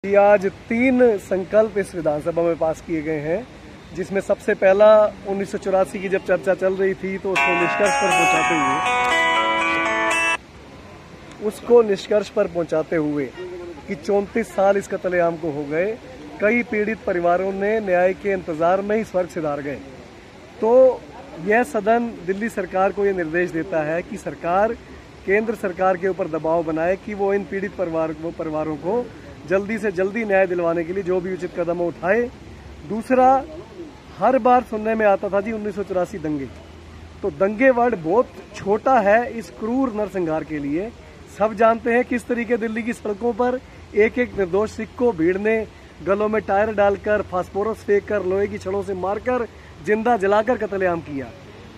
कि आज 3 संकल्प इस विधानसभा में पास किए गए हैं, जिसमें सबसे पहला 1984 की जब चर्चा चल रही थी तो उसको निष्कर्ष पर पहुंचाते हुए कि 34 साल इस कत्लेआम को हो गए, कई पीड़ित परिवारों ने न्याय के इंतजार में ही स्वर्ग सिधार गए। तो यह सदन दिल्ली सरकार को यह निर्देश देता है कि सरकार केंद्र सरकार के ऊपर दबाव बनाए कि वो इन पीड़ित परिवारों को जल्दी से जल्दी न्याय दिलवाने के लिए जो भी उचित कदम उठाए। दूसरा, हर बार सुनने में आता था जी 1984 दंगे, तो दंगे वर्ड बहुत छोटा है इस क्रूर नरसंहार के लिए। सब जानते हैं किस तरीके दिल्ली की सड़कों पर एक एक निर्दोष सिख को भीड़ ने गलों में टायर डालकर, फास्फोरस फेंककर, लोहे की छड़ों से मारकर, जिंदा जलाकर कत्लेआम किया।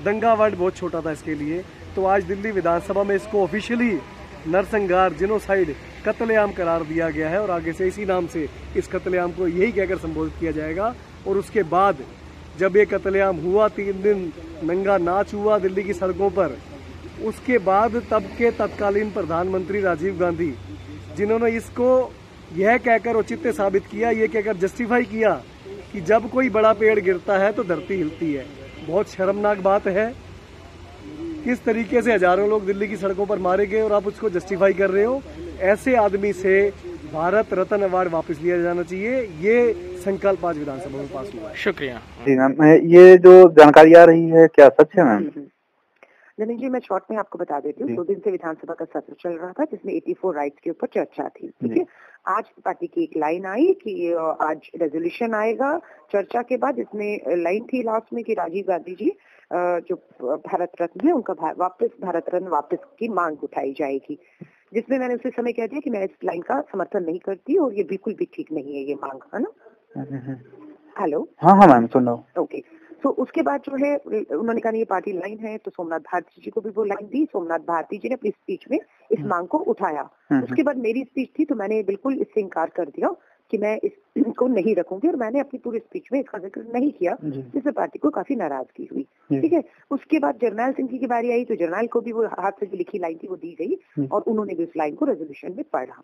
दंगा वर्ड बहुत छोटा था इसके लिए। तो आज दिल्ली विधानसभा में इसको ऑफिशियली नरसंहार, जिनोसाइड, कत्लेआम करार दिया गया है और आगे से इसी नाम से इस कत्लेआम को यही कहकर संबोधित किया जाएगा। और उसके बाद जब ये कत्लेआम हुआ, 3 दिन नंगा नाच हुआ दिल्ली की सड़कों पर, उसके बाद तब के तत्कालीन प्रधानमंत्री राजीव गांधी, जिन्होंने इसको यह कहकर औचित्य साबित किया, यह कहकर जस्टिफाई किया कि जब कोई बड़ा पेड़ गिरता है तो धरती हिलती है। बहुत शर्मनाक बात है किस तरीके से हजारों लोग दिल्ली की सड़कों पर मारे गए और आप उसको जस्टिफाई कर रहे हो। ऐसे आदमी से भारत रत्न अवार्ड वापस लिया जाना चाहिए। ये संकल्प आज विधानसभा में पास हुआ है। शुक्रिया जी मैम, ये जो जानकारी आ रही है क्या सच है मैम? जमीन जी, मैं शॉर्ट में आपको बता देती हूँ। 2 दिन से विधानसभा का सत्र चल रहा था जिसमें 84 राइट्स के ऊपर चर्चा थी। ठीक है, आज पार्टी की एक लाइन आई कि आज रेजोल्यूशन आएगा चर्चा के बाद। इसमें लाइन थी लास्ट में कि राजीव गांधी जी जो भारत रत्न है उनका भारत रत्न वापस की मांग उठाई जाएगी, जिसमें मैंने उसी समय कह दिया कि मैं इस लाइन का समर्थन नहीं करती और ये बिल्कुल भी ठीक नहीं है ये मांग, है ना। हेलो, हाँ मैम, सुन रहा हूँ। ओके। तो उसके बाद जो है उन्होंने कहा ये पार्टी लाइन है, तो सोमनाथ भारती जी को भी वो लाइन दी। सोमनाथ भारती जी ने अपनी स्पीच में इस मांग को उठाया। उसके बाद मेरी स्पीच थी तो मैंने बिल्कुल इससे इनकार कर दिया कि मैं इसको नहीं रखूंगी और मैंने अपनी पूरी स्पीच में इसका जिक्र नहीं किया, जिससे पार्टी को काफी नाराजगी हुई। ठीक है, उसके बाद जरनैल सिंह जी की बारी आई तो जरनैल को भी वो हाथ से जो लिखी लाइन थी वो दी गई और उन्होंने भी उस लाइन को रेजोल्यूशन में पढ़ा।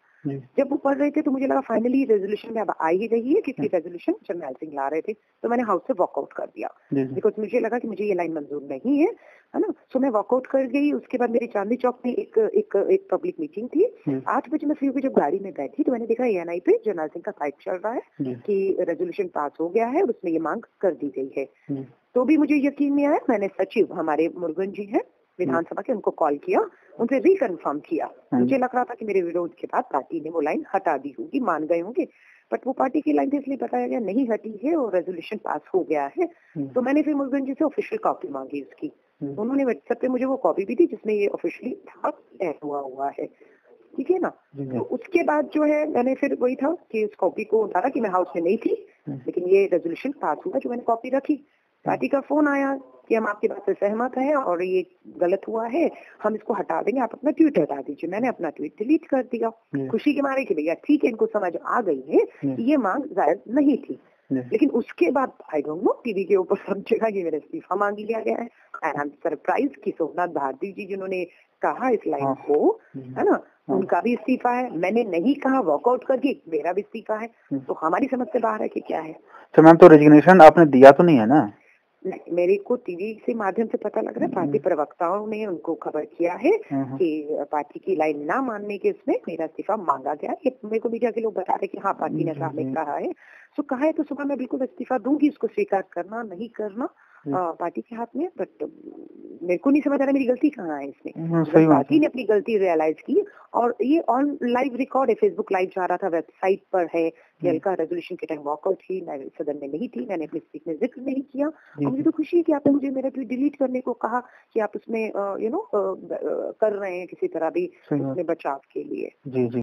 जब वो पढ़ रहे थे तो मुझे लगा फाइनली रेजोल्यूशन में अब आ ही रही है, क्योंकि रेजोल्यूशन जरनैल सिंह ला रहे थे, तो मैंने हाउस से वॉकआउट कर दिया बिकॉज मुझे लगा कि मुझे ये लाइन मंजूर नहीं है ना। सो मैं वॉकआउट कर गई। उसके बाद मेरी चांदनी चौक में एक पब्लिक मीटिंग थी। 8 बजे मैं फ्री होकर जब गाड़ी में बैठी तो मैंने देखा ANI पे जरनैल सिंह का फाइट चल रहा है कि रेजोल्यूशन पास हो गया है और उसमें ये मांग कर दी गई है। तो भी मुझे यकीन नहीं आया। मैंने सचिव हमारे मुरुगन जी हैं विधानसभा के, उनको कॉल किया, उनसे रिकन्फर्म किया। मुझे लग रहा था कि मेरे विरोध के बाद पार्टी ने वो लाइन हटा दी होगी, मान गए होंगे, बट वो पार्टी की लाइन थी इसलिए बताया गया नहीं हटी है और रेजोल्यूशन पास हो गया है। तो मैंने फिर मुरुगन जी से ऑफिशियल कॉपी मांगी उसकी। उन्होंने व्हाट्सएप पे मुझे वो कॉपी भी दी जिसमें ये ऑफिशियली हुआ है। ठीक है ना। तो उसके बाद जो है मैंने फिर वही था कि उस कॉपी को उतारा कि मैं हाउस में नहीं थी, लेकिन ये रेजोल्यूशन पास हुआ जो मैंने कॉपी रखी। पार्टी का फोन आया कि हम आपकी बात से सहमत हैं और ये गलत हुआ है, हम इसको हटा देंगे, आप अपना ट्वीट हटा दीजिए। मैंने अपना ट्वीट डिलीट कर दिया खुशी के मारे कि भैया ठीक है, इनको समझ आ गई है कि ये मांग जायज नहीं थी। लेकिन उसके बाद आई डोंट नो टीवी के ऊपर समझेगा कि मेरा इस्तीफा मांग लिया गया है। एंड आई एम सरप्राइज कि सोमनाथ भारती जी जिन्होंने कहा इस लाइन को, है ना, उनका भी इस्तीफा है। मैंने नहीं कहा, वॉकआउट करके मेरा भी इस्तीफा है। तो हमारी समझ से बाहर है कि क्या है। तो मैम, तो रेजिग्नेशन आपने दिया तो नहीं है ना? नहीं, मेरे को टीवी से माध्यम से पता लग रहा है, पार्टी प्रवक्ताओं ने उनको खबर किया है कि पार्टी की लाइन ना मानने के उसमें मेरा इस्तीफा मांगा गया। ये मेरे को मीडिया के लोग बता रहे कि हाँ पार्टी ने सामने कहा है। तो कहा है तो सुबह मैं बिल्कुल इस्तीफा दूंगी, उसको स्वीकार करना नहीं करना पार्टी के हाथ में। बट मेरे को नहीं समझ आ रहा मेरी गलती कहाँ है इसमें। पार्टी ने अपनी गलती रियलाइज की और ये ऑन लाइव रिकॉर्ड है, फेसबुक लाइव जा रहा था, वेबसाइट पर है कि अलका रेजोल्यूशन के टाइम वॉकआउट थी, मैं सदन में नहीं थी, मैंने अपनी स्पीच में जिक्र नहीं किया। और मुझे तो खुशी है कि आपने मुझे मेरा ट्वीट डिलीट करने को कहा कि आप उसमें कर रहे हैं किसी तरह भी उसमें बचाव के लिए। जी।